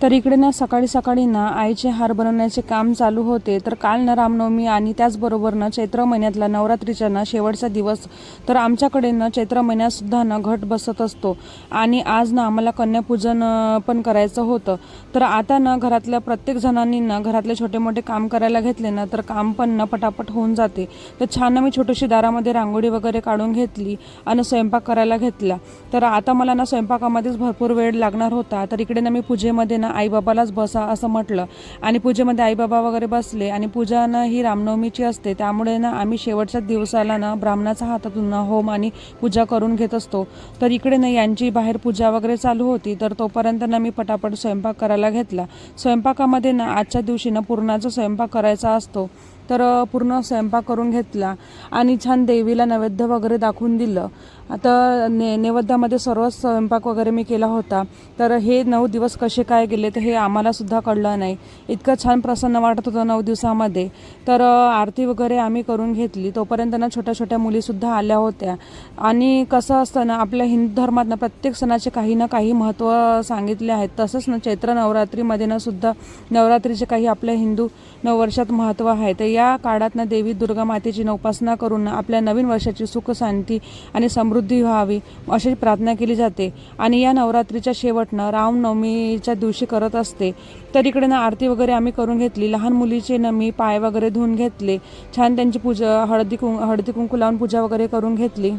तर इकडे ना सकाळी सकाळी ना आईचे हार बनवण्याचे काम चालू होते। तर काल ना रामनवमी आणि त्याचबरोबर ना चैत्र महिन्यातला नवरात्रीचा ना शेवटचा दिवस। तर आमच्याकडे ना चैत्र महिन्यातसुद्धा ना घट बसत असतो आणि आज ना आम्हाला कन्यापूजन पण करायचं होतं। तर आता ना घरातल्या प्रत्येक जणांनी ना घरातले छोटे मोठे काम करायला घेतले ना तर काम पण ना पटापट होऊन जाते। तर छान मी छोटीशी दारामध्ये रांगोळी वगैरे काढून घेतली आणि स्वयंपाक करायला घेतला। तर आता मला ना स्वयंपाकामध्येच भरपूर वेळ लागणार होता। तर इकडे ना मी पूजेमध्ये ना आईबाबालाच बसा असं म्हटलं आणि पूजेमध्ये आईबाबा वगैरे बसले आणि पूजा ना ही रामनवमीची असते, त्यामुळे ना आम्ही शेवटच्या दिवसाला ना ब्राह्मणाच्या हातातून ना होम आणि पूजा करून घेत असतो। तर इकडे ना यांची बाहेर पूजा वगैरे चालू होती। तर तोपर्यंत ना मी पटापट स्वयंपाक करायला घेतला। स्वयंपाकामध्ये ना आजच्या दिवशी ना पुरणाचा स्वयंपाक करायचा असतो। तर पूर्ण स्वयंपाक करून घेतला आणि छान देवीला नैवेद्य वगैरे दाखवून दिलं। आता नैवेद्यामध्ये सर्व स्वयंपाक वगैरे मी केला होता। तर हे 9 दिवस कसे काय गेले तर हे आम्हालासुद्धा कळलं नाही। इतकं छान प्रसन्न वाटत होतं 9 दिवसामध्ये। तर आरती वगैरे आम्ही करून घेतली। तोपर्यंत ना छोट्या छोट्या मुलीसुद्धा आल्या होत्या आणि कसं असतं ना आपल्या हिंदू धर्मात ना प्रत्येक सणाचे काही ना काही महत्त्व सांगितले आहेत। तसंच ना चैत्र नवरात्रीमध्ये ना सुद्धा नवरात्रीचे काही आपल्या हिंदू नववर्षात महत्त्व आहे। तर या काळात ना देवी दुर्गा मातेची उपासना करून आपल्या नवीन वर्षाची सुख शांती आणि समृद्धी व्हावी अशी प्रार्थना केली जाते आणि या नवरात्रीच्या शेवटनं रामनवमीच्या दिवशी करत असते। तर इकडे ना आरती वगैरे आम्ही करून घेतली। लहान मुलीचे ना मी पाय वगैरे धुवून घेतले, छान त्यांची पूजा हळदी कुंकू लावून पूजा वगैरे करून घेतली।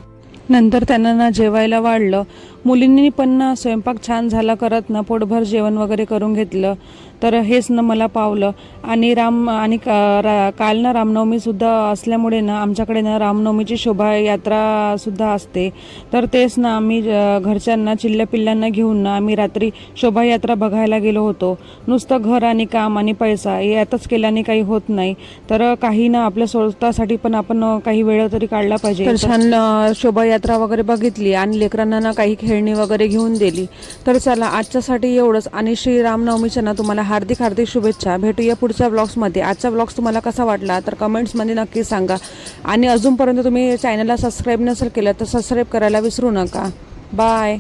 नंतर त्यांना ना जेवायला वाढलं। मुलींनी पण ना स्वयंपाक छान झाला करत ना पोटभर जेवण वगैरे करून घेतलं। तर हेच ना मला पावलं आणि काल ना रामनवमीसुद्धा असल्यामुळे ना आमच्याकडे ना रामनवमीची शोभायात्रासुद्धा असते। तर तेच ना आम्ही घरच्यांना चिल्ल्या पिल्ल्यांना घेऊन ना आम्ही रात्री शोभायात्रा बघायला गेलो होतो। नुसतं घर आणि काम आणि पैसा यातच केल्याने काही होत नाही, तर काही ना आपल्या स्वतःसाठी पण आपण काही वेळ तरी काढला पाहिजे। तर छान शोभायात्रा वगैरे बघितली आणि लेकरांना ना काही खेळणी वगैरे घेऊन दिली। तर चला आजच्यासाठी एवढंच आणि श्री रामनवमीच्या ना तुम्हाला हार्दिक हार्दिक शुभेच्छा। भेटूया पुढच्या ब्लॉग्समध्ये। आजचा ब्लॉग्स तुम्हाला कसा वाटला तर कमेंट्समध्ये नक्की सांगा आणि अजूनपर्यंत तुम्ही चॅनलला सबस्क्राईब नसेल केलं तर सबस्क्राईब करायला विसरू नका। बाय।